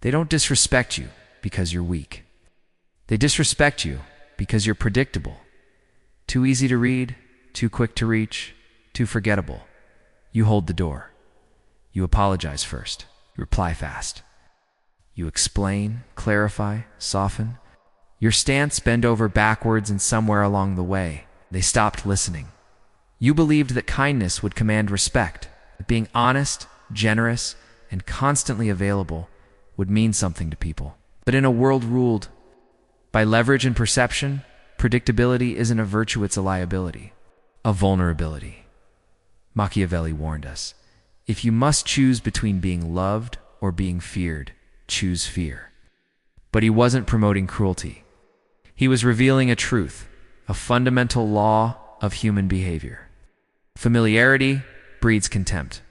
They don't disrespect you because you're weak. They disrespect you because you're predictable. Too easy to read, too quick to reach, too forgettable. You hold the door. You apologize first. You reply fast. You explain, clarify, soften. Your stance bend over backwards, and somewhere along the way, they stopped listening. You believed that kindness would command respect, that being honest, generous, and constantly available would mean something to people. But in a world ruled by leverage and perception, predictability isn't a virtue, it's a liability, a vulnerability. Machiavelli warned us, if you must choose between being loved or being feared, choose fear. But he wasn't promoting cruelty. He was revealing a truth, a fundamental law of human behavior. Familiarity breeds contempt.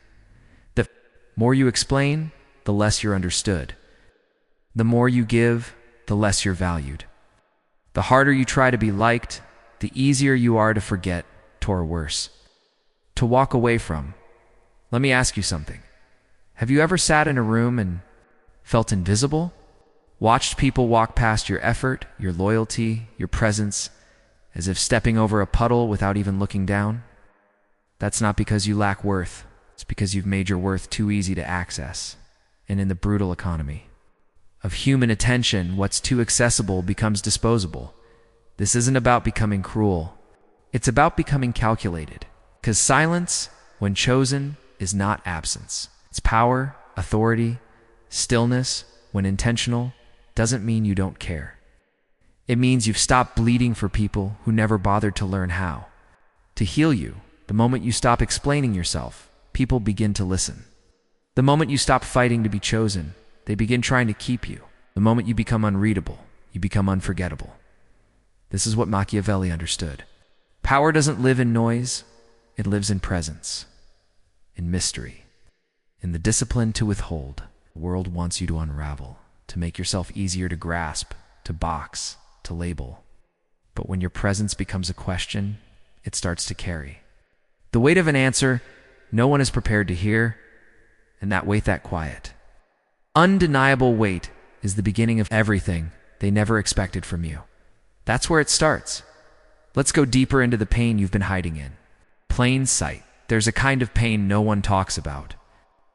The more you explain, the less you're understood. The more you give, the less you're valued. The harder you try to be liked, the easier you are to forget, or worse, to walk away from. Let me ask you something. Have you ever sat in a room and felt invisible? Watched people walk past your effort, your loyalty, your presence, as if stepping over a puddle without even looking down? That's not because you lack worth. It's because you've made your worth too easy to access. And in the brutal economy of human attention, what's too accessible becomes disposable. This isn't about becoming cruel. It's about becoming calculated. Because silence, when chosen, is not absence. It's power, authority, stillness, when intentional, doesn't mean you don't care. It means you've stopped bleeding for people who never bothered to learn how. To heal you, the moment you stop explaining yourself, people begin to listen. The moment you stop fighting to be chosen, they begin trying to keep you. The moment you become unreadable, you become unforgettable. This is what Machiavelli understood. Power doesn't live in noise, it lives in presence, in mystery, in the discipline to withhold. The world wants you to unravel, to make yourself easier to grasp, to box, to label. But when your presence becomes a question, it starts to carry the weight of an answer no one is prepared to hear, and that weight, that quiet, undeniable weight, is the beginning of everything they never expected from you. That's where it starts. Let's go deeper into the pain you've been hiding in. Plain sight. There's a kind of pain no one talks about.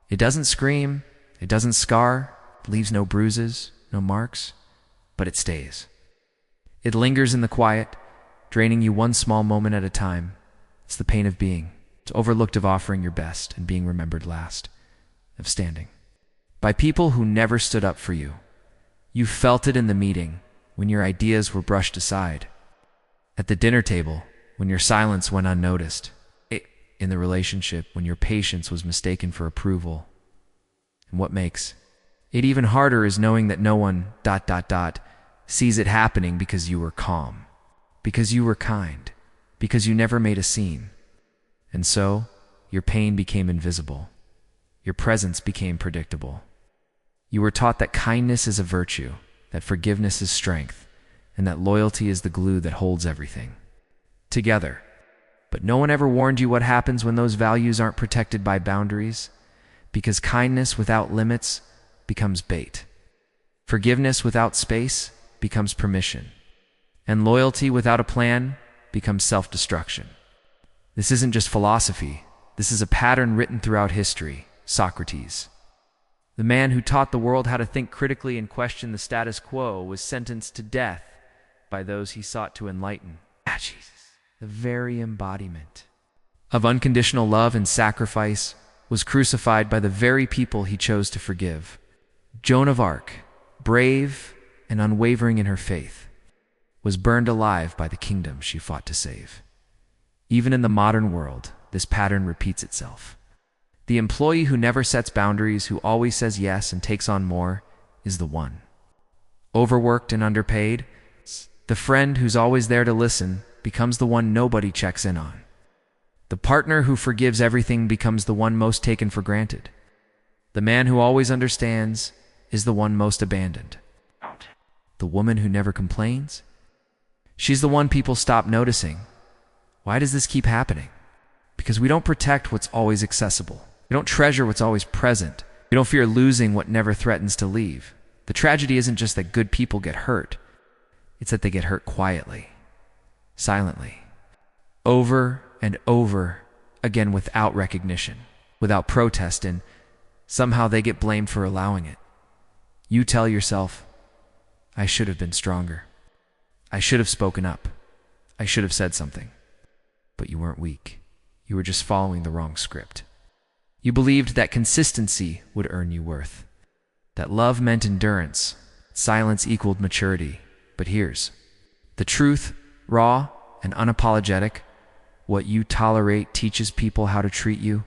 It doesn't scream, it doesn't scar, it leaves no bruises, no marks, but it stays. It lingers in the quiet, draining you one small moment at a time. It's the pain of being. It's overlooked, of offering your best and being remembered last, of standing by people who never stood up for you. You felt it in the meeting when your ideas were brushed aside, at the dinner table when your silence went unnoticed, in the relationship when your patience was mistaken for approval. And what makes it even harder is knowing that no one ... sees it happening because you were calm, because you were kind, because you never made a scene. And so, your pain became invisible. Your presence became predictable. You were taught that kindness is a virtue, that forgiveness is strength, and that loyalty is the glue that holds everything together. But no one ever warned you what happens when those values aren't protected by boundaries, because kindness without limits becomes bait. Forgiveness without space becomes permission. And loyalty without a plan becomes self-destruction. This isn't just philosophy. This is a pattern written throughout history. Socrates, the man who taught the world how to think critically and question the status quo, was sentenced to death by those he sought to enlighten. Jesus. The very embodiment of unconditional love and sacrifice was crucified by the very people he chose to forgive. Joan of Arc, brave and unwavering in her faith, was burned alive by the kingdom she fought to save. Even in the modern world, this pattern repeats itself. The employee who never sets boundaries, who always says yes and takes on more, is the one. Overworked and underpaid, the friend who's always there to listen becomes the one nobody checks in on. The partner who forgives everything becomes the one most taken for granted. The man who always understands is the one most abandoned. The woman who never complains? She's the one people stop noticing. Why does this keep happening? Because we don't protect what's always accessible. We don't treasure what's always present. We don't fear losing what never threatens to leave. The tragedy isn't just that good people get hurt. It's that they get hurt quietly, silently, over and over again without recognition, without protest, and somehow they get blamed for allowing it. You tell yourself, I should have been stronger. I should have spoken up. I should have said something. But you weren't weak. You were just following the wrong script. You believed that consistency would earn you worth, that love meant endurance, silence equaled maturity. But here's the truth, raw and unapologetic. What you tolerate teaches people how to treat you,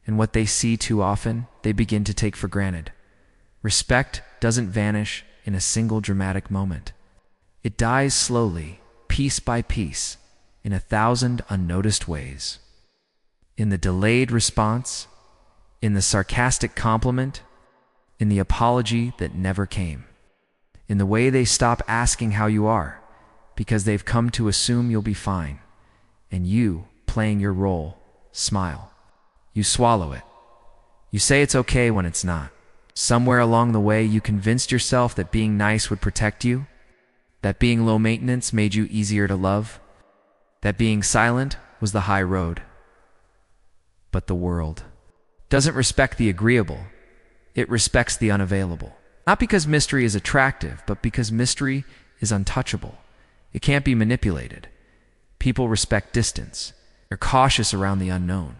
and what they see too often, they begin to take for granted. Respect doesn't vanish in a single dramatic moment. It dies slowly, piece by piece, in 1,000 unnoticed ways. In the delayed response, in the sarcastic compliment, in the apology that never came, in the way they stop asking how you are, because they've come to assume you'll be fine, and you, playing your role, smile. You swallow it. You say it's okay when it's not. Somewhere along the way, you convinced yourself that being nice would protect you, that being low maintenance made you easier to love, that being silent was the high road. But the world doesn't respect the agreeable. It respects the unavailable. Not because mystery is attractive, but because mystery is untouchable. It can't be manipulated. People respect distance. They're cautious around the unknown.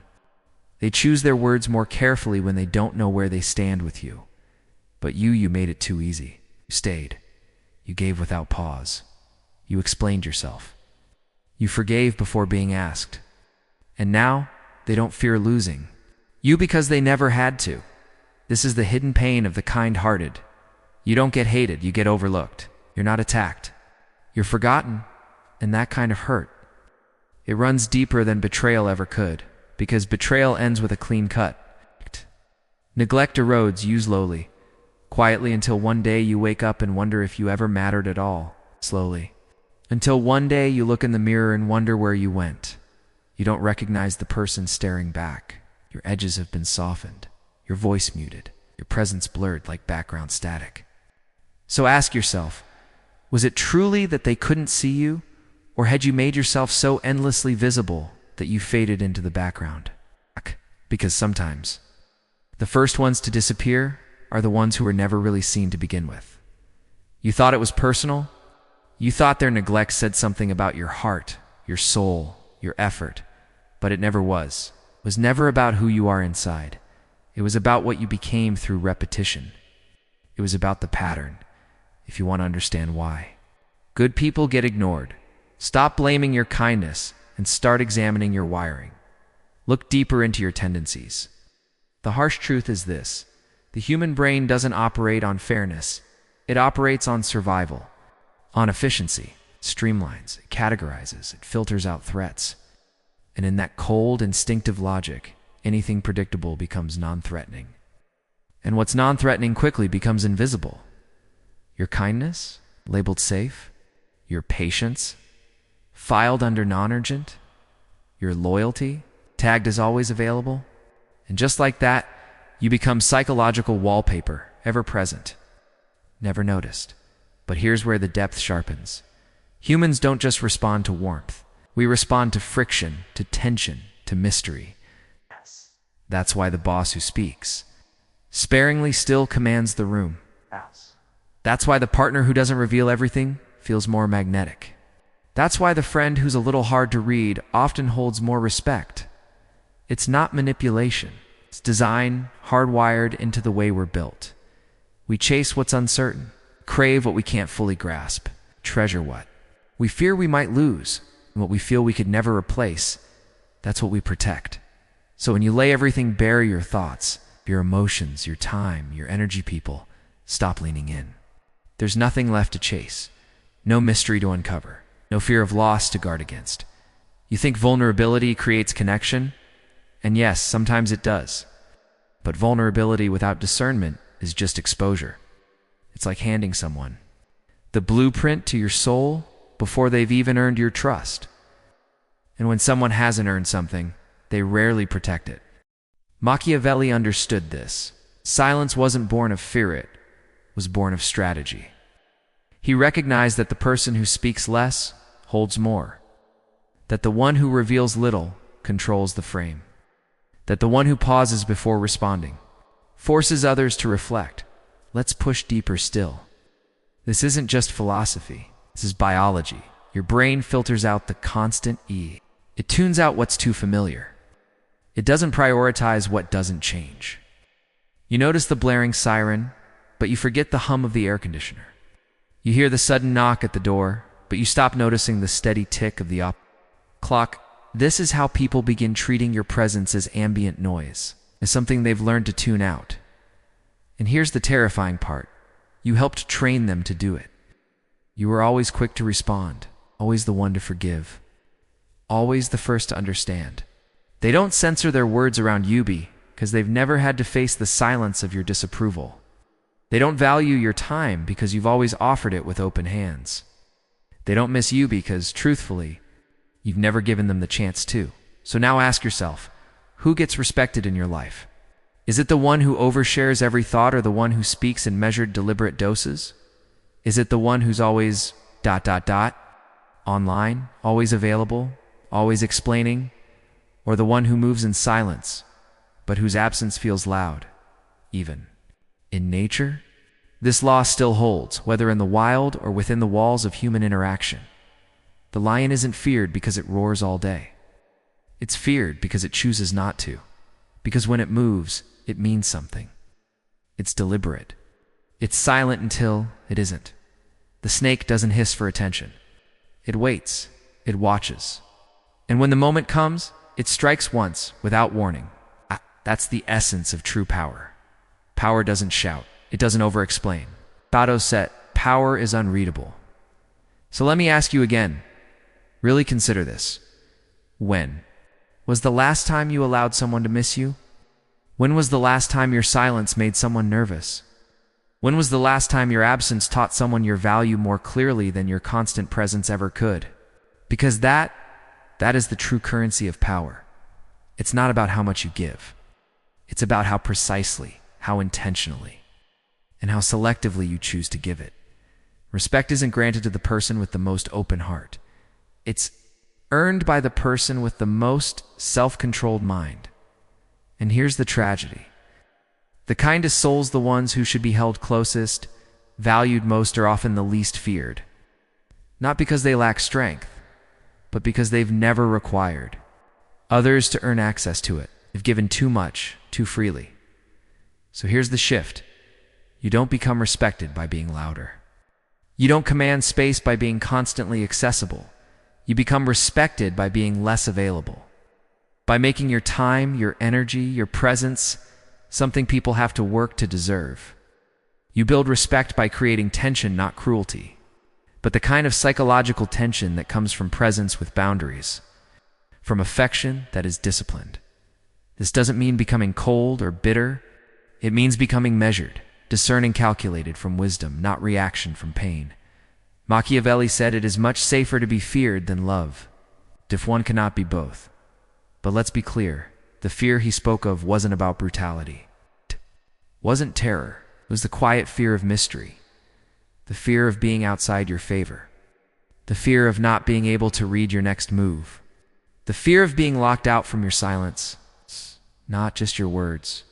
They choose their words more carefully when they don't know where they stand with you. But you made it too easy. You stayed. You gave without pause. You explained yourself. You forgave before being asked. And now, they don't fear losing. You because they never had to. This is the hidden pain of the kind-hearted. You don't get hated, you get overlooked. You're not attacked. You're forgotten, and that kind of hurt. It runs deeper than betrayal ever could, because betrayal ends with a clean cut. Neglect erodes you slowly, quietly, until one day you wake up and wonder if you ever mattered at all, slowly. Until one day you look in the mirror and wonder where you went. You don't recognize the person staring back. Your edges have been softened, your voice muted, your presence blurred like background static. So ask yourself, was it truly that they couldn't see you, or had you made yourself so endlessly visible that you faded into the background? Because sometimes, the first ones to disappear are the ones who were never really seen to begin with. You thought it was personal? You thought their neglect said something about your heart, your soul, your effort, but it never was. It was never about who you are inside. It was about what you became through repetition. It was about the pattern, if you want to understand why. Good people get ignored. Stop blaming your kindness and start examining your wiring. Look deeper into your tendencies. The harsh truth is this: the human brain doesn't operate on fairness. It operates on survival, on efficiency. It streamlines, it categorizes, it filters out threats. And in that cold, instinctive logic, anything predictable becomes non-threatening. And what's non-threatening quickly becomes invisible. Your kindness, labeled safe. Your patience, filed under non-urgent. Your loyalty, tagged as always available. And just like that, you become psychological wallpaper, ever present, never noticed. But here's where the depth sharpens. Humans don't just respond to warmth. We respond to friction, to tension, to mystery. Yes. That's why the boss who speaks sparingly still commands the room. Yes. That's why the partner who doesn't reveal everything feels more magnetic. That's why the friend who's a little hard to read often holds more respect. It's not manipulation. It's design hardwired into the way we're built. We chase what's uncertain, crave what we can't fully grasp, treasure what we fear we might lose, and what we feel we could never replace. That's what we protect. So when you lay everything bare, your thoughts, your emotions, your time, your energy, people, stop leaning in. There's nothing left to chase, no mystery to uncover, no fear of loss to guard against. You think vulnerability creates connection? And yes, sometimes it does. But vulnerability without discernment is just exposure. It's like handing someone the blueprint to your soul before they've even earned your trust. And when someone hasn't earned something, they rarely protect it. Machiavelli understood this. Silence wasn't born of fear, it was born of strategy. He recognized that the person who speaks less holds more, that the one who reveals little controls the frame, that the one who pauses before responding forces others to reflect. Let's push deeper still. This isn't just philosophy. This is biology. Your brain filters out the constant E. It tunes out what's too familiar. It doesn't prioritize what doesn't change. You notice the blaring siren, but you forget the hum of the air conditioner. You hear the sudden knock at the door, but you stop noticing the steady tick of the clock. This is how people begin treating your presence as ambient noise, as something they've learned to tune out. And here's the terrifying part. You helped train them to do it. You were always quick to respond, always the one to forgive, always the first to understand. They don't censor their words around you because they've never had to face the silence of your disapproval. They don't value your time because you've always offered it with open hands. They don't miss you because, truthfully, you've never given them the chance to. So now ask yourself, who gets respected in your life? Is it the one who overshares every thought or the one who speaks in measured, deliberate doses? Is it the one who's always ... online, always available, always explaining? Or the one who moves in silence, but whose absence feels loud, even in nature? This law still holds, whether in the wild or within the walls of human interaction. The lion isn't feared because it roars all day. It's feared because it chooses not to. Because when it moves, it means something. It's deliberate. It's silent until it isn't. The snake doesn't hiss for attention. It waits. It watches. And when the moment comes, it strikes once, without warning. That's the essence of true power. Power doesn't shout. It doesn't over-explain. Bato said, power is unreadable. So let me ask you again. Really consider this. When was the last time you allowed someone to miss you? When was the last time your silence made someone nervous? When was the last time your absence taught someone your value more clearly than your constant presence ever could? Because that is the true currency of power. It's not about how much you give. It's about how precisely, how intentionally, and how selectively you choose to give it. Respect isn't granted to the person with the most open heart. It's earned by the person with the most self-controlled mind. And here's the tragedy. The kindest souls, the ones who should be held closest, valued most, are often the least feared. Not because they lack strength, but because they've never required others to earn access to it. They've given too much, too freely. So here's the shift. You don't become respected by being louder. You don't command space by being constantly accessible. You become respected by being less available. By making your time, your energy, your presence something people have to work to deserve. You build respect by creating tension, not cruelty, but the kind of psychological tension that comes from presence with boundaries, from affection that is disciplined. This doesn't mean becoming cold or bitter. It means becoming measured, discerning, calculated from wisdom, not reaction from pain. Machiavelli said it is much safer to be feared than loved, if one cannot be both. But let's be clear, the fear he spoke of wasn't about brutality. It wasn't terror. It was the quiet fear of mystery, the fear of being outside your favor, the fear of not being able to read your next move, the fear of being locked out from your silence, not just your words.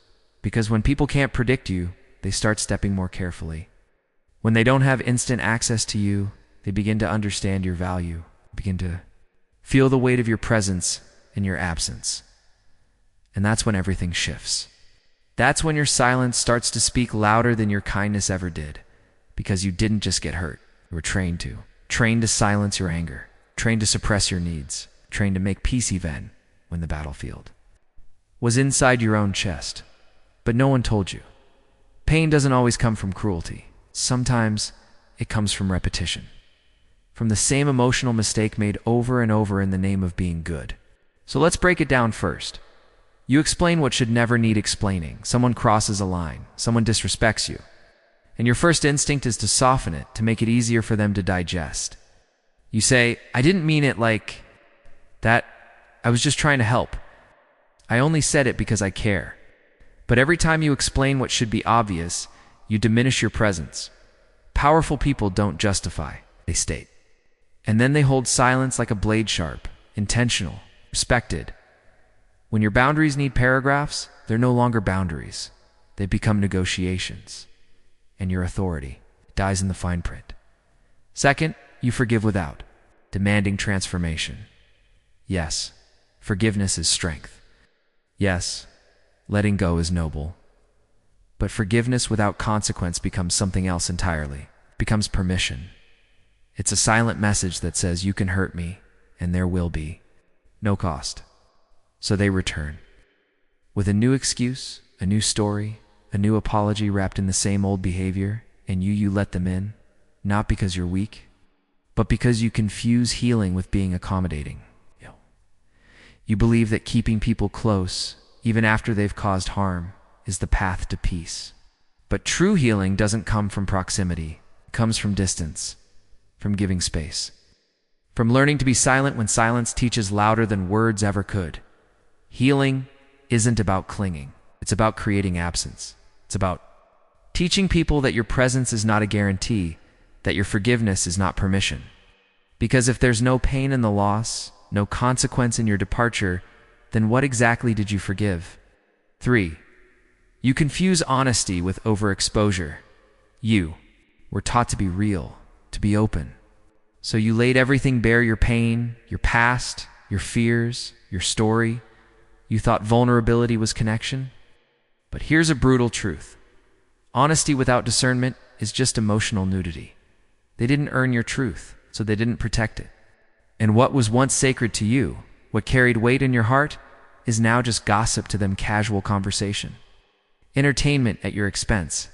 Because when people can't predict you, they start stepping more carefully. When they don't have instant access to you, they begin to understand your value, begin to feel the weight of your presence and your absence. And that's when everything shifts. That's when your silence starts to speak louder than your kindness ever did, because you didn't just get hurt. You were trained to silence your anger, trained to suppress your needs, trained to make peace even when the battlefield was inside your own chest. But no one told you. Pain doesn't always come from cruelty. Sometimes it comes from repetition, from the same emotional mistake made over and over in the name of being good. So let's break it down first. You explain what should never need explaining. Someone crosses a line. Someone disrespects you. And your first instinct is to soften it, to make it easier for them to digest. You say, I didn't mean it like that. I was just trying to help. I only said it because I care. But every time you explain what should be obvious, You diminish your presence. Powerful people don't justify, they state. And then they hold silence like a blade sharp, intentional, respected. When your boundaries need paragraphs, they're no longer boundaries. They become negotiations. And your authority dies in the fine print. Second, you forgive without demanding transformation. Yes, forgiveness is strength. Yes, letting go is noble. But forgiveness without consequence becomes something else entirely, becomes permission. It's a silent message that says you can hurt me, and there will be no cost. So they return with a new excuse, a new story, a new apology wrapped in the same old behavior, and you let them in, not because you're weak, but because you confuse healing with being accommodating. You believe that keeping people close, even after they've caused harm, is the path to peace. But true healing doesn't come from proximity. It comes from distance, from giving space, from learning to be silent when silence teaches louder than words ever could. Healing isn't about clinging. It's about creating absence. It's about teaching people that your presence is not a guarantee, that your forgiveness is not permission. Because if there's no pain in the loss, no consequence in your departure, then what exactly did you forgive? 3. You confuse honesty with overexposure. You were taught to be real, to be open. So you laid everything bare, your pain, your past, your fears, your story. You thought vulnerability was connection. But here's a brutal truth. Honesty without discernment is just emotional nudity. They didn't earn your truth, so they didn't protect it. And what was once sacred to you, what carried weight in your heart, is now just gossip to them, casual conversation. Entertainment at your expense.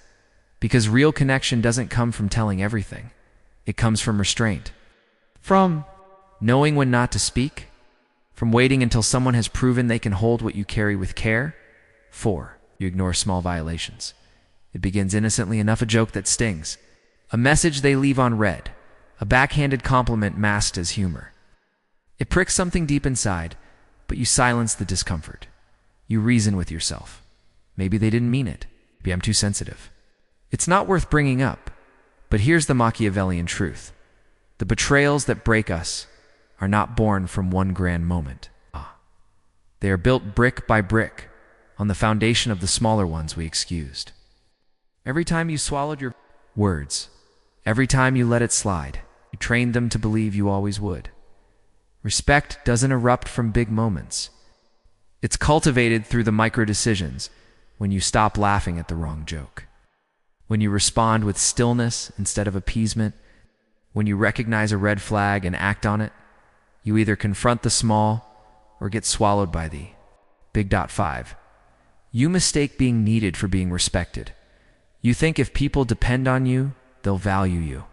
Because real connection doesn't come from telling everything. It comes from restraint. From knowing when not to speak. From waiting until someone has proven they can hold what you carry with care. 4. You ignore small violations. It begins innocently enough, a joke that stings. A message they leave unread. A backhanded compliment masked as humor. It pricks something deep inside, but you silence the discomfort. You reason with yourself. Maybe they didn't mean it. Maybe I'm too sensitive. It's not worth bringing up. But here's the Machiavellian truth. The betrayals that break us are not born from one grand moment. They are built brick by brick on the foundation of the smaller ones we excused. Every time you swallowed your words, every time you let it slide, you trained them to believe you always would. Respect doesn't erupt from big moments. It's cultivated through the micro decisions, when you stop laughing at the wrong joke, when you respond with stillness instead of appeasement, when you recognize a red flag and act on it. You either confront the small or get swallowed by the big. 5. You mistake being needed for being respected. You think if people depend on you, they'll value you.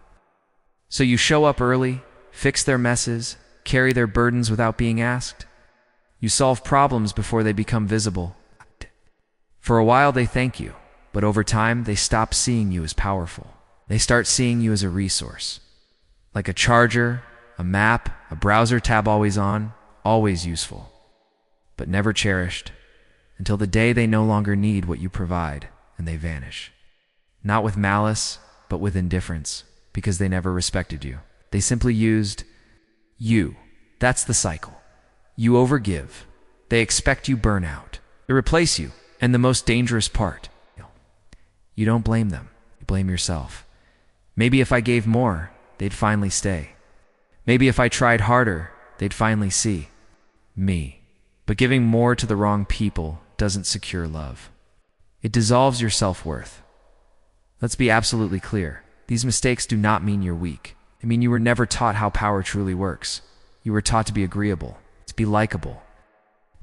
So you show up early, fix their messes, carry their burdens without being asked. You solve problems before they become visible. For a while they thank you, but over time they stop seeing you as powerful. They start seeing you as a resource. Like a charger, a map, a browser tab, always on, always useful, but never cherished, until the day they no longer need what you provide and they vanish. Not with malice, but with indifference, because they never respected you. They simply used you. That's the cycle. You overgive. They expect you burn out. They replace you. And the most dangerous part, you don't blame them. You blame yourself. Maybe if I gave more, they'd finally stay. Maybe if I tried harder, they'd finally see me. But giving more to the wrong people doesn't secure love. It dissolves your self-worth. Let's be absolutely clear. These mistakes do not mean you're weak. They mean you were never taught how power truly works. You were taught to be agreeable, to be likable,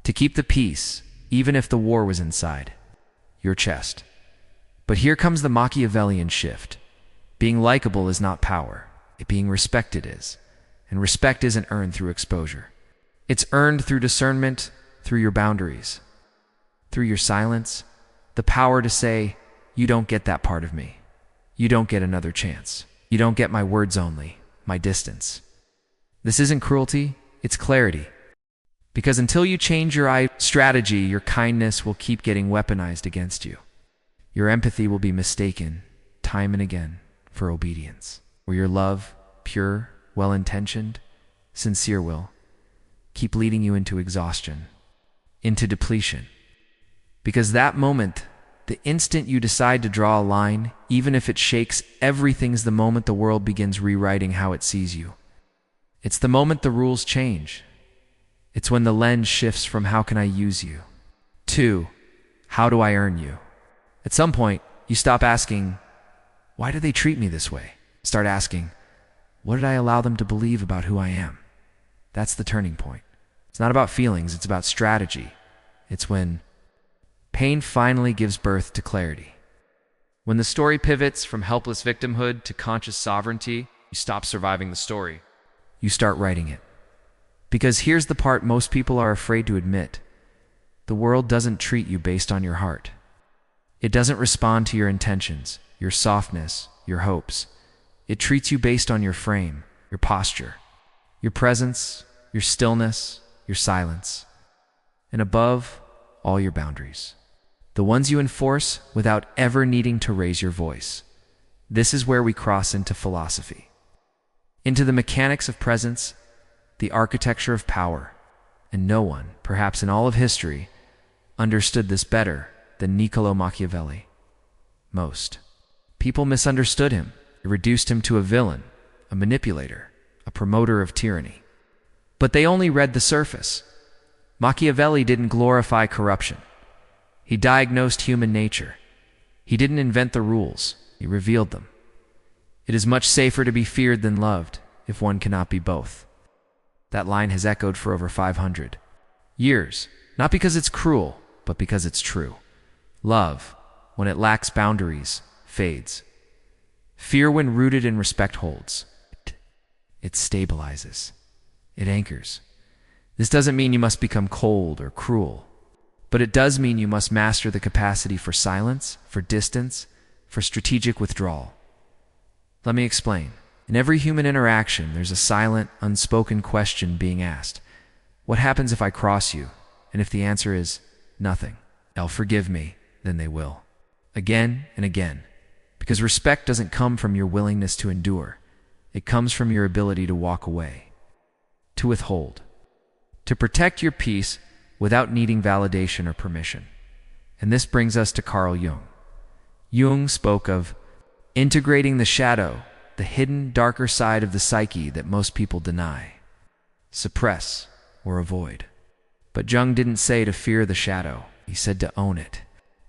to keep the peace, even if the war was inside your chest. But here comes the Machiavellian shift. Being likable is not power. Being respected is. And respect isn't earned through exposure. It's earned through discernment, through your boundaries, through your silence, the power to say, you don't get that part of me. You don't get another chance. You don't get my words only, my distance. This isn't cruelty, it's clarity. Because until you change your strategy, your kindness will keep getting weaponized against you. Your empathy will be mistaken. time and again for obedience, where your love, pure, well-intentioned, sincere will, keep leading you into exhaustion, into depletion. Because that moment, the instant you decide to draw a line, even if it shakes everything's the moment the world begins rewriting how it sees you. It's the moment the rules change. It's when the lens shifts from how can I use you to how do I earn you. At some point, you stop asking, why do they treat me this way? Start asking, what did I allow them to believe about who I am? That's the turning point. It's not about feelings, it's about strategy. It's when pain finally gives birth to clarity. When the story pivots from helpless victimhood to conscious sovereignty, you stop surviving the story. You start writing it. Because here's the part most people are afraid to admit. The world doesn't treat you based on your heart. It doesn't respond to your intentions, your softness, your hopes. It treats you based on your frame, your posture, your presence, your stillness, your silence, and above all, your boundaries. The ones you enforce without ever needing to raise your voice. This is where we cross into philosophy, into the mechanics of presence, the architecture of power, and no one, perhaps in all of history, understood this better than Niccolo Machiavelli. Most people misunderstood him. They reduced him to a villain, a manipulator, a promoter of tyranny. But they only read the surface. Machiavelli didn't glorify corruption. He diagnosed human nature. He didn't invent the rules. He revealed them. It is much safer to be feared than loved, if one cannot be both. That line has echoed for over 500 years, not because it's cruel, but because it's true. Love, when it lacks boundaries, fades. Fear, when rooted in respect, holds. It stabilizes. It anchors. This doesn't mean you must become cold or cruel, but it does mean you must master the capacity for silence, for distance, for strategic withdrawal. Let me explain. In every human interaction, there's a silent, unspoken question being asked. What happens if I cross you? And if the answer is nothing, they'll forgive me, then they will. Again and again. Because respect doesn't come from your willingness to endure. It comes from your ability to walk away, to withhold, to protect your peace without needing validation or permission. And this brings us to Carl Jung. Jung spoke of integrating the shadow, the hidden, darker side of the psyche that most people deny, suppress, or avoid. But Jung didn't say to fear the shadow. He said to own it,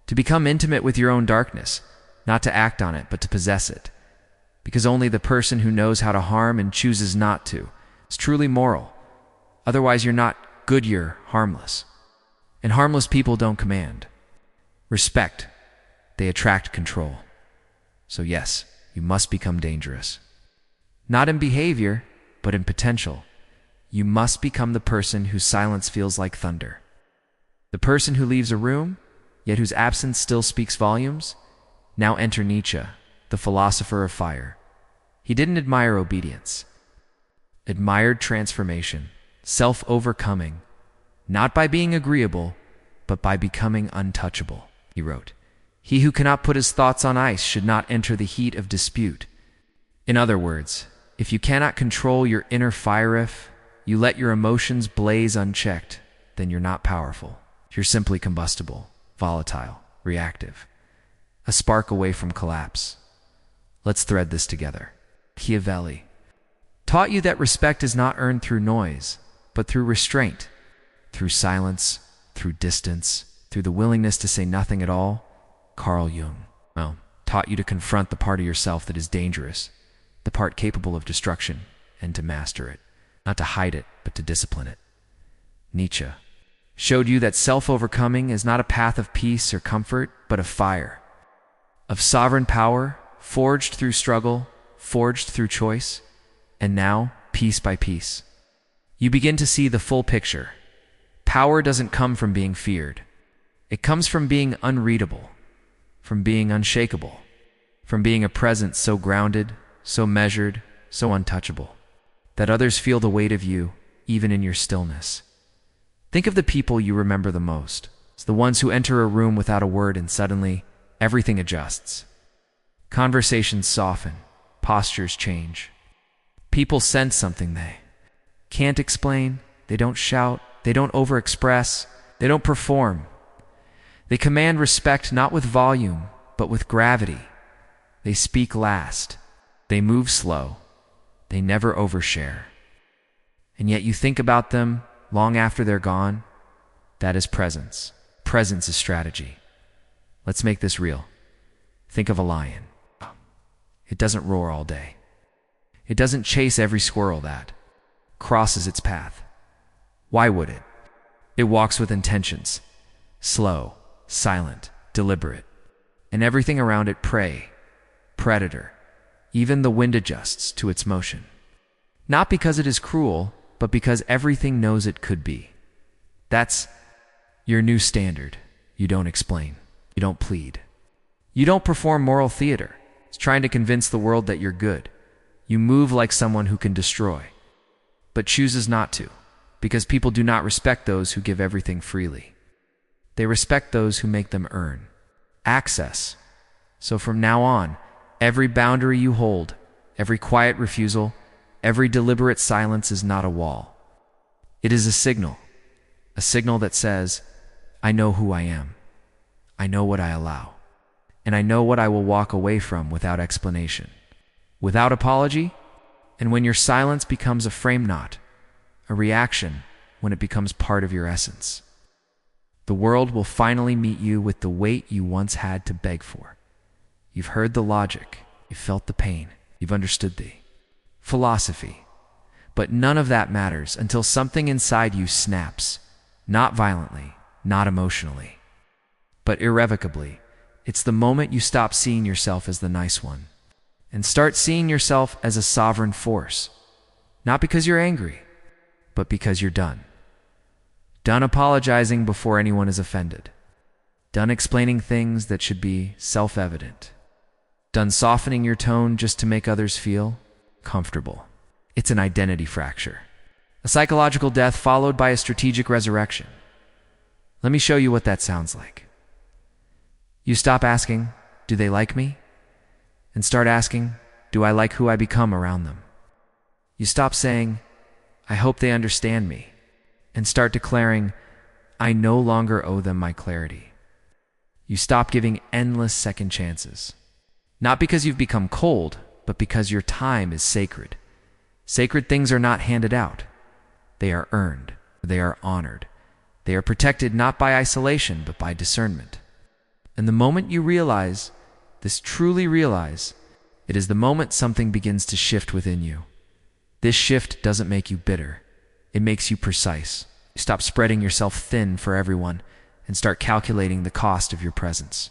to become intimate with your own darkness, not to act on it, but to possess it. Because only the person who knows how to harm and chooses not to is truly moral. Otherwise, you're not good, you're harmless. And harmless people don't command. Respect. They attract control. So yes, you must become dangerous. Not in behavior, but in potential. You must become the person whose silence feels like thunder. The person who leaves a room, yet whose absence still speaks volumes. Now enter Nietzsche, the philosopher of fire. He didn't admire obedience. Admired transformation, self-overcoming, not by being agreeable, but by becoming untouchable. He wrote, "He who cannot put his thoughts on ice should not enter the heat of dispute." In other words, if you cannot control your inner fire, if you let your emotions blaze unchecked, then you're not powerful. You're simply combustible, volatile, reactive. A spark away from collapse. Let's thread this together. Machiavelli taught you that respect is not earned through noise, but through restraint, through silence, through distance, through the willingness to say nothing at all. Carl Jung, taught you to confront the part of yourself that is dangerous, the part capable of destruction, and to master it. Not to hide it, but to discipline it. Nietzsche showed you that self-overcoming is not a path of peace or comfort, but of fire, of sovereign power, forged through struggle, forged through choice, and now, piece by piece, you begin to see the full picture. Power doesn't come from being feared. It comes from being unreadable, from being unshakable, from being a presence so grounded, so measured, so untouchable, that others feel the weight of you, even in your stillness. Think of the people you remember the most. It's the ones who enter a room without a word and suddenly everything adjusts. Conversations soften, postures change. People sense something they can't explain, they don't shout, they don't overexpress, they don't perform. They command respect not with volume, but with gravity. They speak last. They move slow. They never overshare. And yet you think about them long after they're gone. That is presence. Presence is strategy. Let's make this real. Think of a lion. It doesn't roar all day. It doesn't chase every squirrel that crosses its path. Why would it? It walks with intentions. Slow, silent, deliberate. And everything around it prey, predator. Even the wind adjusts to its motion. Not because it is cruel, but because everything knows it could be. That's your new standard. You don't explain. You don't plead. You don't perform moral theater. It's trying to convince the world that you're good. You move like someone who can destroy, but chooses not to, because people do not respect those who give everything freely. They respect those who make them earn access. So from now on, every boundary you hold, every quiet refusal, every deliberate silence is not a wall. It is a signal that says, I know who I am. I know what I allow. And I know what I will walk away from without explanation, without apology, and when your silence becomes a frame knot, a reaction when it becomes part of your essence. The world will finally meet you with the weight you once had to beg for. You've heard the logic, you've felt the pain, you've understood the philosophy. But none of that matters until something inside you snaps, not violently, not emotionally, but irrevocably. It's the moment you stop seeing yourself as the nice one and start seeing yourself as a sovereign force, not because you're angry, but because you're done. Done apologizing before anyone is offended. Done explaining things that should be self-evident. Done softening your tone just to make others feel comfortable. It's an identity fracture. A psychological death followed by a strategic resurrection. Let me show you what that sounds like. You stop asking, do they like me? And start asking, do I like who I become around them? You stop saying, I hope they understand me, and start declaring, I no longer owe them my clarity. You stop giving endless second chances. Not because you've become cold, but because your time is sacred. Sacred things are not handed out. They are earned. They are honored. They are protected not by isolation, but by discernment. And the moment you realize, truly realize, it is the moment something begins to shift within you. This shift doesn't make you bitter. It makes you precise. You stop spreading yourself thin for everyone and start calculating the cost of your presence.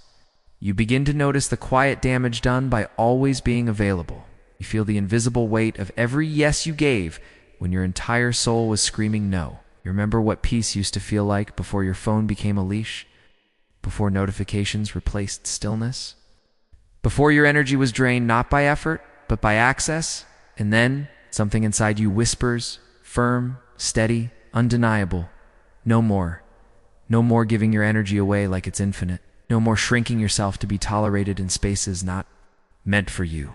You begin to notice the quiet damage done by always being available. You feel the invisible weight of every yes you gave when your entire soul was screaming no. You remember what peace used to feel like before your phone became a leash? Before notifications replaced stillness? Before your energy was drained not by effort, but by access? And then something inside you whispers, firm, steady, undeniable, no more. No more giving your energy away like it's infinite. No more shrinking yourself to be tolerated in spaces not meant for you.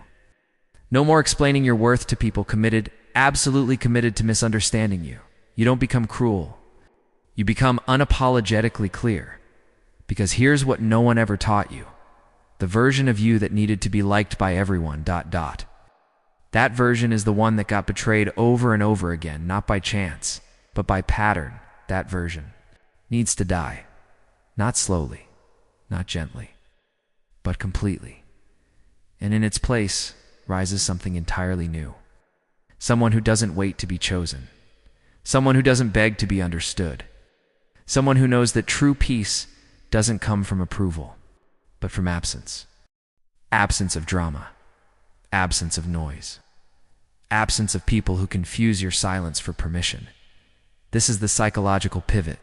No more explaining your worth to people committed, absolutely committed to misunderstanding you. You don't become cruel. You become unapologetically clear. Because here's what no one ever taught you. The version of you that needed to be liked by everyone, ... That version is the one that got betrayed over and over again, not by chance, but by pattern. That version needs to die. Not slowly, not gently, but completely. And in its place rises something entirely new. Someone who doesn't wait to be chosen. Someone who doesn't beg to be understood. Someone who knows that true peace doesn't come from approval, but from absence. Absence of drama. Absence of noise. Absence of people who confuse your silence for permission. This is the psychological pivot.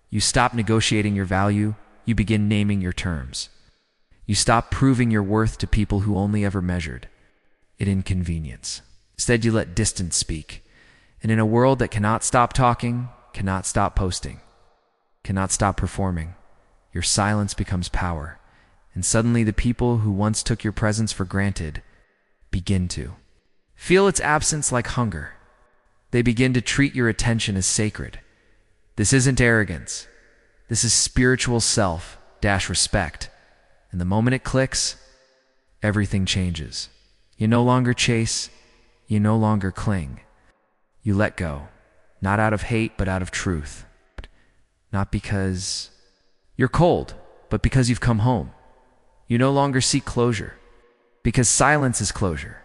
You stop negotiating your value, you begin naming your terms. You stop proving your worth to people who only ever measured it in convenience. Instead, you let distance speak. And in a world that cannot stop talking, cannot stop posting, cannot stop performing, your silence becomes power. And suddenly the people who once took your presence for granted begin to feel its absence like hunger. They begin to treat your attention as sacred. This isn't arrogance. This is spiritual self-respect. And the moment it clicks, everything changes. You no longer chase. You no longer cling. You let go, not out of hate, but out of truth. Not because you're cold, but because you've come home. You no longer seek closure, because silence is closure.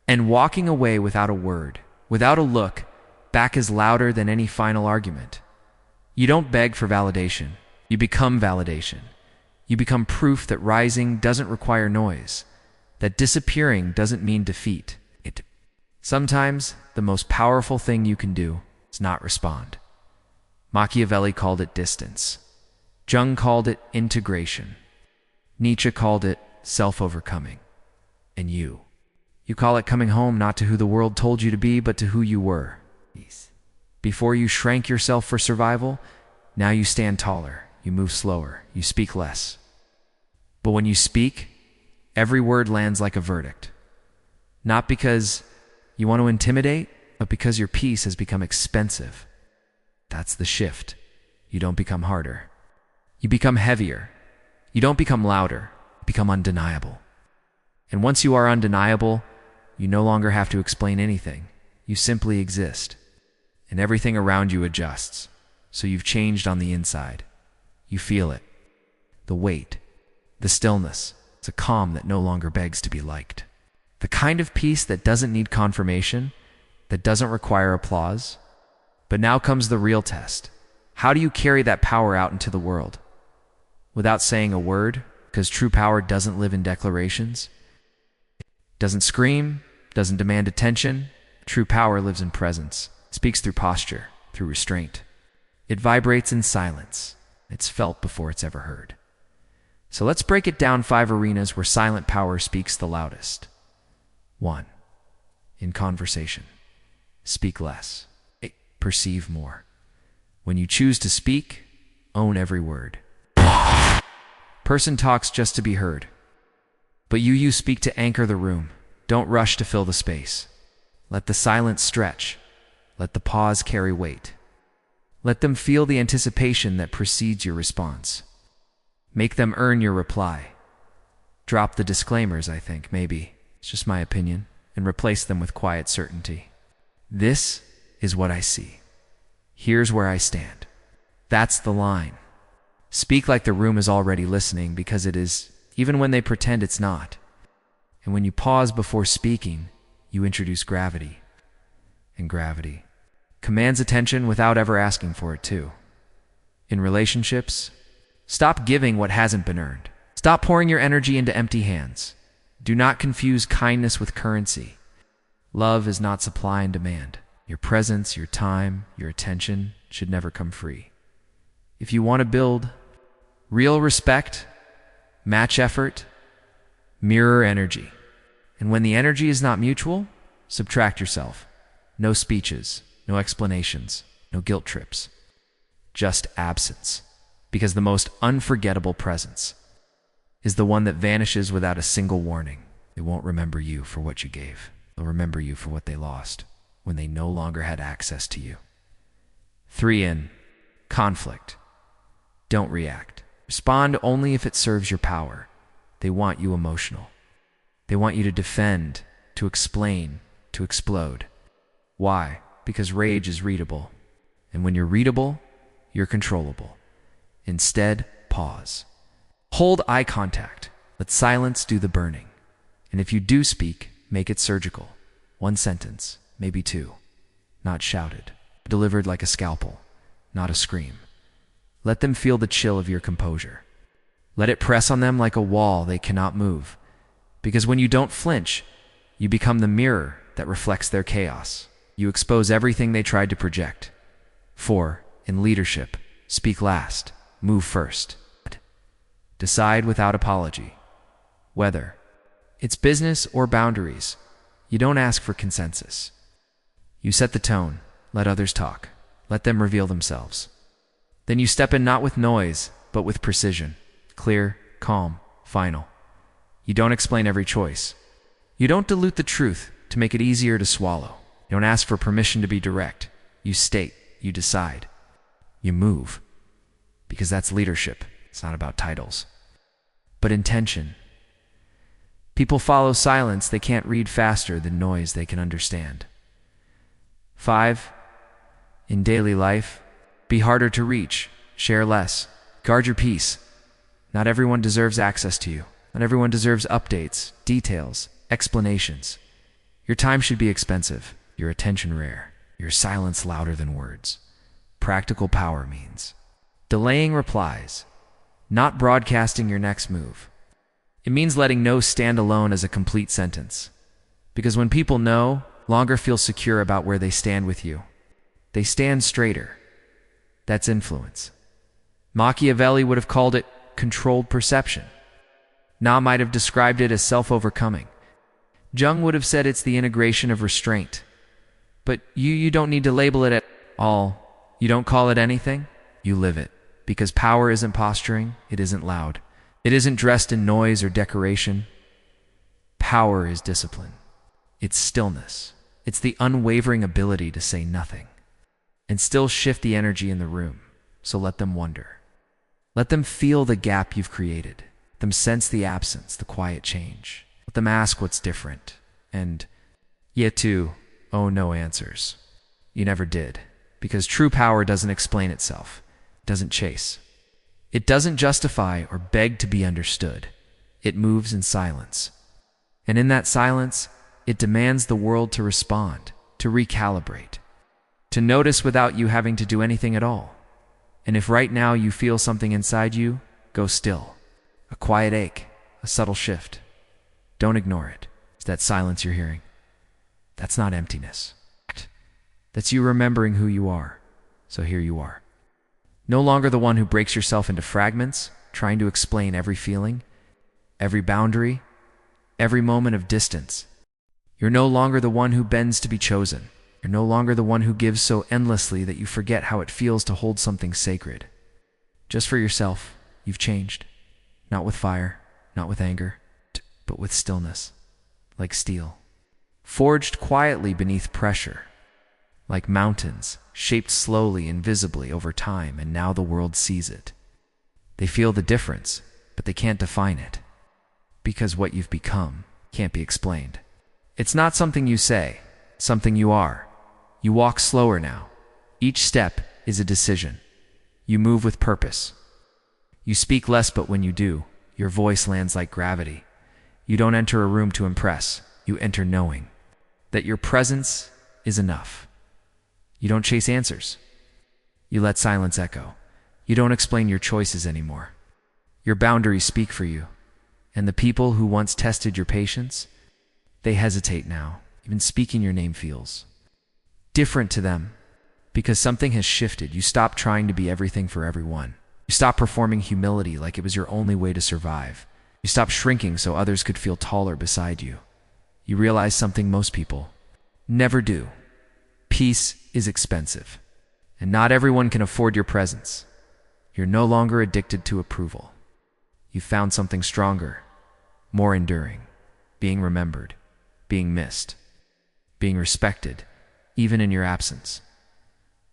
And walking away without a word, without a look, back is louder than any final argument. You don't beg for validation. You become validation. You become proof that rising doesn't require noise, that disappearing doesn't mean defeat. Sometimes the most powerful thing you can do is not respond. Machiavelli called it distance. Jung called it integration. Nietzsche called it self-overcoming. And you call it coming home, not to who the world told you to be, but to who you were. Before you shrank yourself for survival, now you stand taller, you move slower, you speak less. But when you speak, every word lands like a verdict. Not because you want to intimidate, but because your peace has become expensive. That's the shift. You don't become harder. You become heavier. You don't become louder. You become undeniable. And once you are undeniable, you no longer have to explain anything. You simply exist. And everything around you adjusts. So you've changed on the inside. You feel it. The weight. The stillness. It's a calm that no longer begs to be liked. The kind of peace that doesn't need confirmation, that doesn't require applause. But now comes the real test. How do you carry that power out into the world? Without saying a word, because true power doesn't live in declarations. Doesn't scream, doesn't demand attention. True power lives in presence. It speaks through posture, through restraint. It vibrates in silence. It's felt before it's ever heard. So let's break it down 5 arenas where silent power speaks the loudest. 1. In conversation. Speak less. Perceive more. When you choose to speak, own every word. Person talks just to be heard. But you speak to anchor the room. Don't rush to fill the space. Let the silence stretch. Let the pause carry weight. Let them feel the anticipation that precedes your response. Make them earn your reply. Drop the disclaimers, I think, maybe. It's just my opinion. And replace them with quiet certainty. This is what I see. Here's where I stand. That's the line. Speak like the room is already listening, because it is, even when they pretend it's not. And when you pause before speaking, you introduce gravity. And gravity commands attention without ever asking for it too. In relationships, stop giving what hasn't been earned. Stop pouring your energy into empty hands. Do not confuse kindness with currency. Love is not supply and demand. Your presence, your time, your attention should never come free. If you want to build real respect, match effort, mirror energy. And when the energy is not mutual, subtract yourself. No speeches, no explanations, no guilt trips. Just absence. Because the most unforgettable presence is the one that vanishes without a single warning. They won't remember you for what you gave. They'll remember you for what they lost when they no longer had access to you. 3. In conflict. Don't react. Respond only if it serves your power. They want you emotional. They want you to defend, to explain, to explode. Why? Because rage is readable. And when you're readable, you're controllable. Instead, pause. Hold eye contact. Let silence do the burning. And if you do speak, make it surgical. 1 sentence, maybe 2. Not shouted. Delivered like a scalpel, not a scream. Let them feel the chill of your composure. Let it press on them like a wall they cannot move. Because when you don't flinch, you become the mirror that reflects their chaos. You expose everything they tried to project. 4. In leadership, speak last, move first. Decide without apology. Whether it's business or boundaries, you don't ask for consensus. You set the tone, let others talk, let them reveal themselves. Then you step in not with noise, but with precision, clear, calm, final. You don't explain every choice. You don't dilute the truth to make it easier to swallow. You don't ask for permission to be direct. You state, you decide, you move. Because that's leadership. It's not about titles, but intention. People follow silence they can't read faster than noise they can understand. 5. In daily life, be harder to reach, share less, guard your peace. Not everyone deserves access to you. Not everyone deserves updates, details, explanations. Your time should be expensive, your attention rare, your silence louder than words. Practical power means delaying replies, not broadcasting your next move. It means letting no stand alone as a complete sentence. Because when people know, longer feel secure about where they stand with you. They stand straighter. That's influence. Machiavelli would have called it controlled perception. Na might have described it as self-overcoming. Jung would have said it's the integration of restraint. But you don't need to label it at all. You don't call it anything, you live it. Because power isn't posturing, it isn't loud. It isn't dressed in noise or decoration. Power is discipline. It's stillness. It's the unwavering ability to say nothing and still shift the energy in the room. So let them wonder. Let them feel the gap you've created. Let them sense the absence, the quiet change. Let them ask what's different. And yet too, oh, no answers. You never did. Because true power doesn't explain itself. It doesn't chase. It doesn't justify or beg to be understood. It moves in silence. And in that silence, it demands the world to respond, to recalibrate, to notice without you having to do anything at all. And if right now you feel something inside you, go still. A quiet ache, a subtle shift. Don't ignore it. It's that silence you're hearing. That's not emptiness. That's you remembering who you are. So here you are. No longer the one who breaks yourself into fragments, trying to explain every feeling, every boundary, every moment of distance. You're no longer the one who bends to be chosen. You're no longer the one who gives so endlessly that you forget how it feels to hold something sacred. Just for yourself, you've changed. Not with fire, not with anger, but with stillness, like steel. Forged quietly beneath pressure, like mountains, shaped slowly and visibly over time, and now the world sees it. They feel the difference, but they can't define it. Because what you've become can't be explained. It's not something you say, it's something you are. You walk slower now. Each step is a decision. You move with purpose. You speak less, but when you do, your voice lands like gravity. You don't enter a room to impress. You enter knowing that your presence is enough. You don't chase answers. You let silence echo. You don't explain your choices anymore. Your boundaries speak for you. And the people who once tested your patience, they hesitate now. Even speaking your name feels different to them because something has shifted. You stop trying to be everything for everyone. You stop performing humility like it was your only way to survive. You stop shrinking so others could feel taller beside you. You realize something most people never do. Peace is expensive, and not everyone can afford your presence. You're no longer addicted to approval. You found something stronger, more enduring, being remembered, being missed, being respected, even in your absence.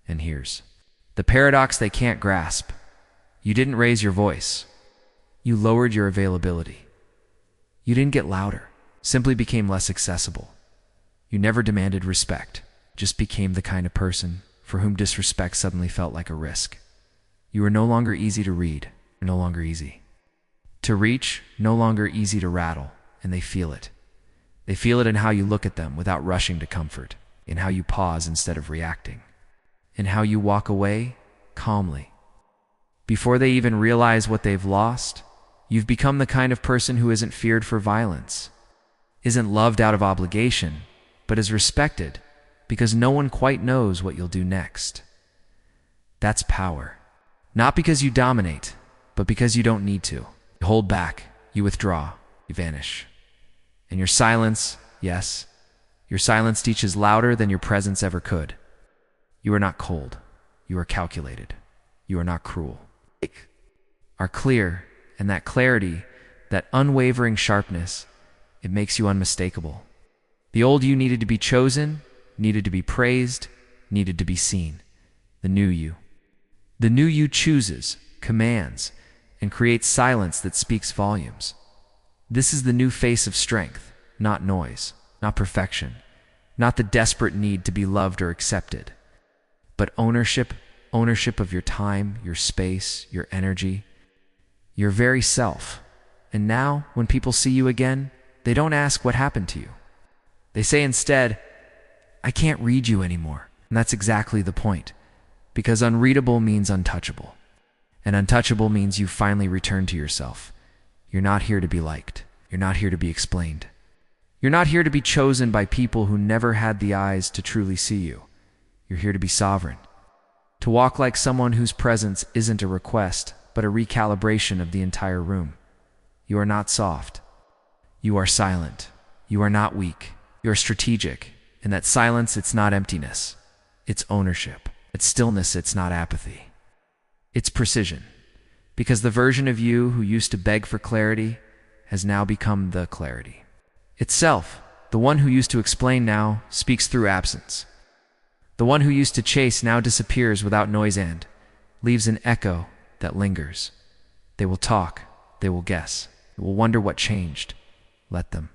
And here's the paradox they can't grasp. You didn't raise your voice. You lowered your availability. You didn't get louder, simply became less accessible. You never demanded respect, just became the kind of person for whom disrespect suddenly felt like a risk. You were no longer easy to read, no longer easy to reach, no longer easy to rattle, and they feel it. They feel it in how you look at them without rushing to comfort, in how you pause instead of reacting, in how you walk away calmly. Before they even realize what they've lost, you've become the kind of person who isn't feared for violence, isn't loved out of obligation, but is respected because no one quite knows what you'll do next. That's power. Not because you dominate, but because you don't need to. You hold back, you withdraw, you vanish. And your silence, yes, your silence teaches louder than your presence ever could. You are not cold. You are calculated. You are not cruel. Are clear, and that clarity, that unwavering sharpness, it makes you unmistakable. The old you needed to be chosen, needed to be praised, needed to be seen. The new you. The new you chooses, commands, and creates silence that speaks volumes. This is the new face of strength, not noise, not perfection, not the desperate need to be loved or accepted, but ownership of your time, your space, your energy, your very self. And now, when people see you again, they don't ask what happened to you. They say instead, I can't read you anymore. And that's exactly the point, because unreadable means untouchable. And untouchable means you finally return to yourself. You're not here to be liked. You're not here to be explained. You're not here to be chosen by people who never had the eyes to truly see you. You're here to be sovereign. To walk like someone whose presence isn't a request, but a recalibration of the entire room. You are not soft. You are silent. You are not weak. You are strategic. In that silence, it's not emptiness. It's ownership. It's stillness, it's not apathy. It's precision. Because the version of you who used to beg for clarity has now become the clarity itself. The one who used to explain now speaks through absence. The one who used to chase now disappears without noise and leaves an echo that lingers. They will talk. They will guess. They will wonder what changed. Let them.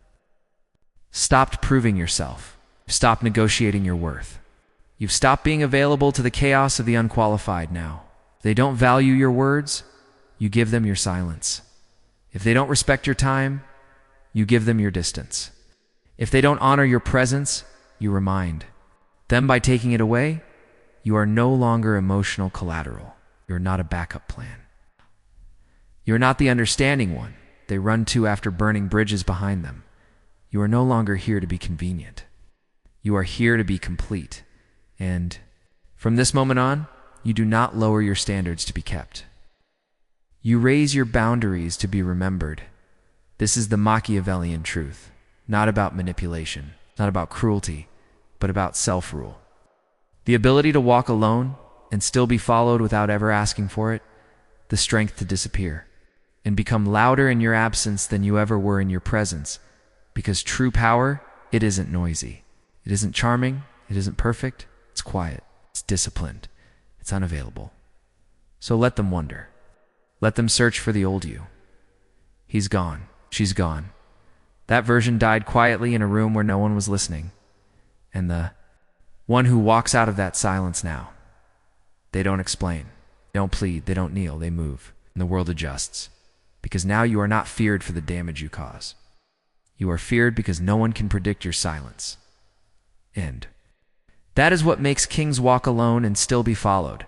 Stopped proving yourself. Stop negotiating your worth. You've stopped being available to the chaos of the unqualified now. If they don't value your words, you give them your silence. If they don't respect your time, you give them your distance. If they don't honor your presence, you remind them by taking it away. You are no longer emotional collateral. You're not a backup plan. You're not the understanding one they run to after burning bridges behind them. You are no longer here to be convenient. You are here to be complete. And from this moment on, you do not lower your standards to be kept. You raise your boundaries to be remembered. This is the Machiavellian truth, not about manipulation, not about cruelty, but about self-rule. The ability to walk alone and still be followed without ever asking for it, the strength to disappear and become louder in your absence than you ever were in your presence, because true power, it isn't noisy. It isn't charming. It isn't perfect. It's quiet. It's disciplined. It's unavailable. So let them wonder. Let them search for the old you. He's gone. She's gone. That version died quietly in a room where no one was listening. And the one who walks out of that silence now. They don't explain. They don't plead. They don't kneel. They move. And the world adjusts. Because now you are not feared for the damage you cause. You are feared because no one can predict your silence. End. That is what makes kings walk alone and still be followed.